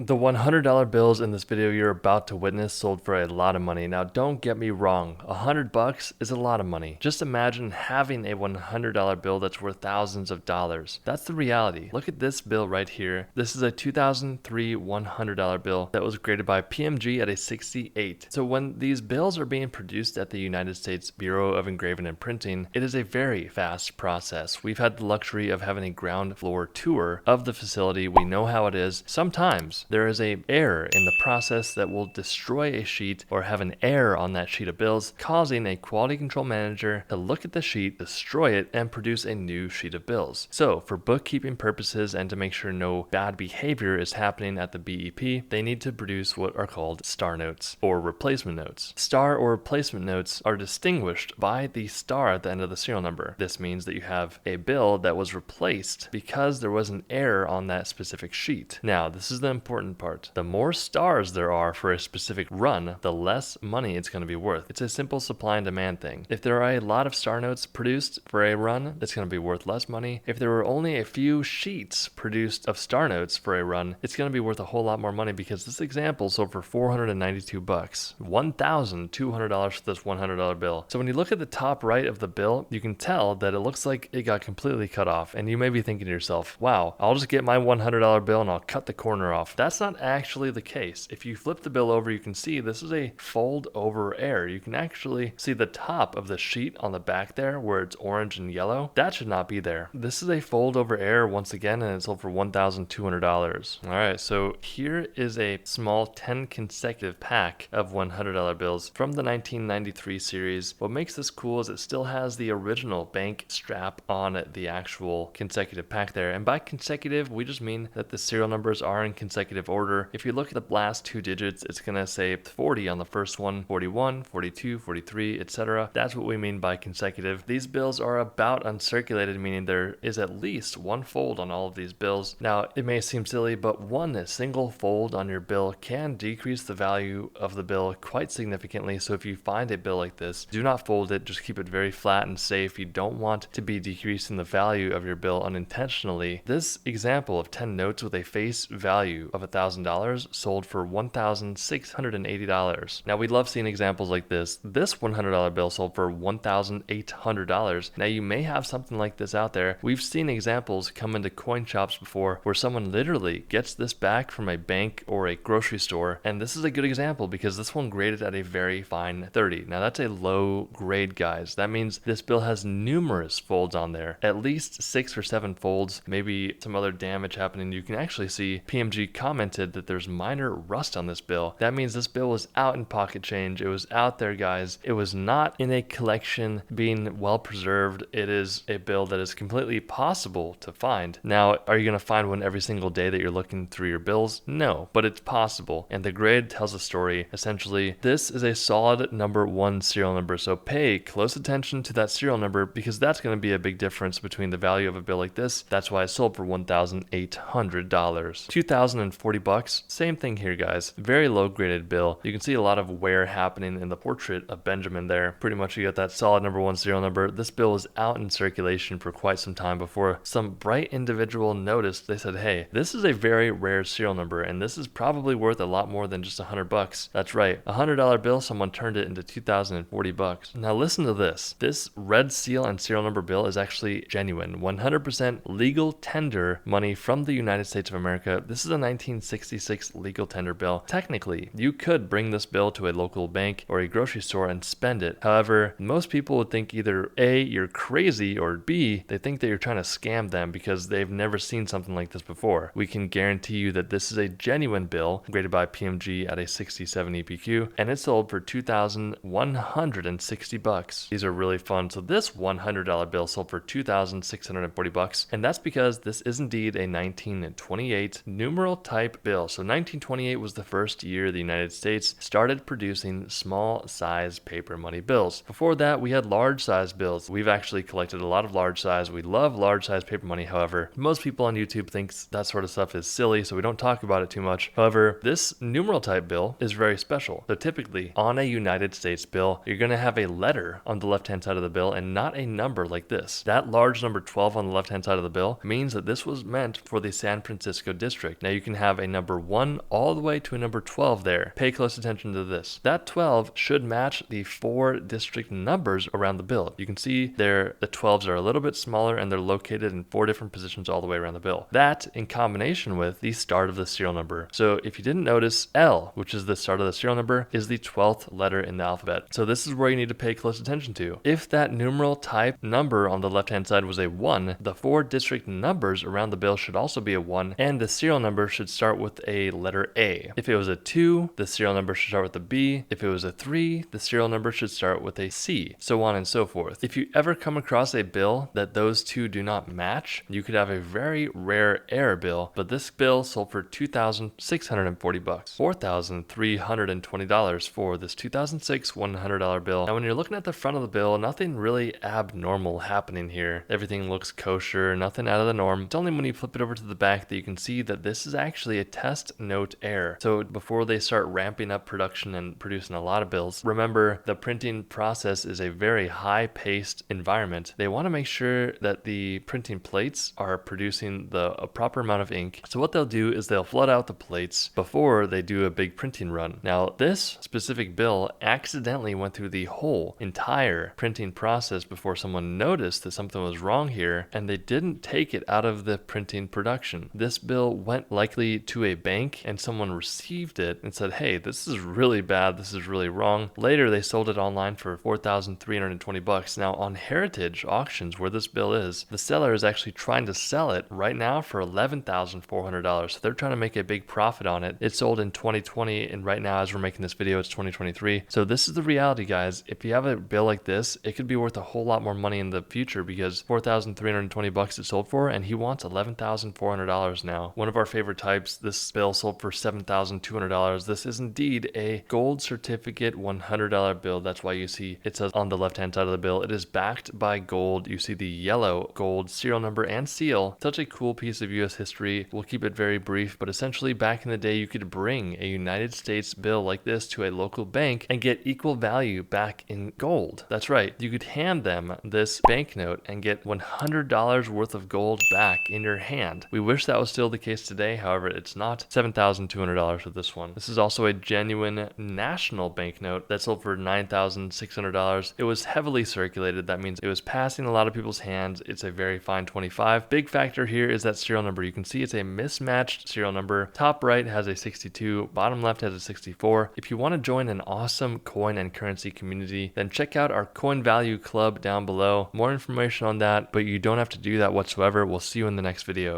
The $100 bills in this video you're about to witness sold for a lot of money. Now, don't get me wrong, $100 is a lot of money. Just imagine having a $100 bill that's worth thousands of dollars. That's the reality. Look at this bill right here. This is a 2003 $100 bill that was graded by PMG at a 68. So when these bills are being produced at the United States Bureau of Engraving and Printing, it is a very fast process. We've had the luxury of having a ground floor tour of the facility. We know how it is. Sometimes there is a error in the process that will destroy a sheet or have an error on that sheet of bills, causing a quality control manager to look at the sheet, destroy it, and produce a new sheet of bills. So for bookkeeping purposes and to make sure no bad behavior is happening at the BEP, they need to produce what are called star notes or replacement notes. Star or replacement notes are distinguished by the star at the end of the serial number. This means that you have a bill that was replaced because there was an error on that specific sheet. Now, this is the important part. The more stars there are for a specific run, the less money it's going to be worth. It's a simple supply and demand thing. If there are a lot of star notes produced for a run, it's going to be worth less money. If there were only a few sheets produced of star notes for a run, it's going to be worth a whole lot more money because this example sold for $492, $1,200 for this $100 bill. So when you look at the top right of the bill, you can tell that it looks like it got completely cut off. And you may be thinking to yourself, wow, I'll just get my $100 bill and I'll cut the corner off. That's not actually the case. If you flip the bill over, you can see this is a fold over error. You can actually see the top of the sheet on the back there where it's orange and yellow. That should not be there. This is a fold over error once again, and it sold for $1,200. All right, so here is a small 10 consecutive pack of $100 bills from the 1993 series. What makes this cool is it still has the original bank strap on the actual consecutive pack there. And by consecutive, we just mean that the serial numbers are in consecutive order. If you look at the last two digits, it's going to say 40 on the first one, 41, 42, 43, etc. That's what we mean by consecutive. These bills are about uncirculated, meaning there is at least one fold on all of these bills. Now, it may seem silly, but one single fold on your bill can decrease the value of the bill quite significantly. So if you find a bill like this, do not fold it. Just keep it very flat and safe. You don't want to be decreasing the value of your bill unintentionally. This example of 10 notes with a face value of $1,000 sold for $1,680. Now, we love seeing examples like this. This $100 bill sold for $1,800. Now, you may have something like this out there. We've seen examples come into coin shops before where someone literally gets this back from a bank or a grocery store. And this is a good example because this one graded at a very fine 30. Now, that's a low grade, guys. That means this bill has numerous folds on there, at least 6 or 7 folds, maybe some other damage happening. You can actually see PMG commented that there's minor rust on this bill. That means this bill was out in pocket change. It was out there, guys. It was not in a collection being well preserved. It is a bill that is completely possible to find. Now, are you going to find one every single day that you're looking through your bills? No, but it's possible. And the grade tells a story. Essentially, this is a solid number 1 serial number. So pay close attention to that serial number because that's going to be a big difference between the value of a bill like this. That's why it sold for $1,800. $2,040. Same thing here, guys. Very low graded bill. You can see a lot of wear happening in the portrait of Benjamin there. Pretty much you got that solid number 1 serial number. This bill was out in circulation for quite some time before some bright individual noticed. They said, hey, this is a very rare serial number and this is probably worth a lot more than just $100. That's right. $100 bill, someone turned it into $2,040. Now listen to this. This red seal and serial number bill is actually genuine. 100% legal tender money from the United States of America. This is a 1966 legal tender bill. Technically, you could bring this bill to a local bank or a grocery store and spend it. However, most people would think either A, you're crazy, or B, they think that you're trying to scam them because they've never seen something like this before. We can guarantee you that this is a genuine bill graded by PMG at a 67 EPQ, and it sold for $2,160. These are really fun. So this $100 bill sold for $2,640, and that's because this is indeed a 1928 numeral type bill. So 1928 was the first year the United States started producing small size paper money bills. Before that, we had large size bills. We've actually collected a lot of large size. We love large size paper money. However, most people on YouTube thinks that sort of stuff is silly, so we don't talk about it too much. However, this numeral type bill is very special. So typically on a United States bill, you're going to have a letter on the left hand side of the bill and not a number like this. That large number 12 on the left hand side of the bill means that this was meant for the San Francisco district. Now you can have have a number 1 all the way to a number 12 there. Pay close attention to this. That 12 should match the 4 district numbers around the bill. You can see there the 12s are a little bit smaller and they're located in 4 different positions all the way around the bill. That in combination with the start of the serial number. So if you didn't notice, L, which is the start of the serial number, is the 12th letter in the alphabet. So this is where you need to pay close attention to. If that numeral type number on the left-hand side was a 1, the 4 district numbers around the bill should also be a 1, and the serial number should start with a letter A. If it was a 2, the serial number should start with a B. If it was a 3, the serial number should start with a C, so on and so forth. If you ever come across a bill that those two do not match, you could have a very rare error bill, but this bill sold for $2,640, $4,320 for this 2006 $100 bill. Now when you're looking at the front of the bill, nothing really abnormal happening here. Everything looks kosher, nothing out of the norm. It's only when you flip it over to the back that you can see that this is actually a test note error. So before they start ramping up production and producing a lot of bills, remember the printing process is a very high-paced environment. They want to make sure that the printing plates are producing the proper amount of ink. So what they'll do is they'll flood out the plates before they do a big printing run. Now this specific bill accidentally went through the whole entire printing process before someone noticed that something was wrong here, and they didn't take it out of the printing production. This bill went likely to a bank and someone received it and said, hey, this is really bad, this is really wrong. Later they sold it online for $4,320. Now on Heritage Auctions, where this bill is, the seller is actually trying to sell it right now for $11,400. So they're trying to make a big profit on it. It sold in 2020, and right now as we're making this video, it's 2023. So this is the reality, guys. If you have a bill like this, it could be worth a whole lot more money in the future, because $4,320 it sold for, and he wants $11,400 now. One of our favorite types, this bill sold for $7,200. This is indeed a gold certificate $100 bill. That's why you see it says on the left-hand side of the bill, it is backed by gold. You see the yellow gold serial number and seal. Such a cool piece of U.S. history. We'll keep it very brief, but essentially back in the day, you could bring a United States bill like this to a local bank and get equal value back in gold. That's right. You could hand them this banknote and get $100 worth of gold back in your hand. We wish that was still the case today. However, it's not. $7,200 for this one. This is also a genuine national banknote that sold for $9,600. It was heavily circulated. That means it was passing a lot of people's hands. It's a very fine 25. Big factor here is that serial number. You can see it's a mismatched serial number. Top right has a 62, bottom left has a 64. If you want to join an awesome coin and currency community, then check out our Coin Value Club down below. More information on that, but you don't have to do that whatsoever. We'll see you in the next video.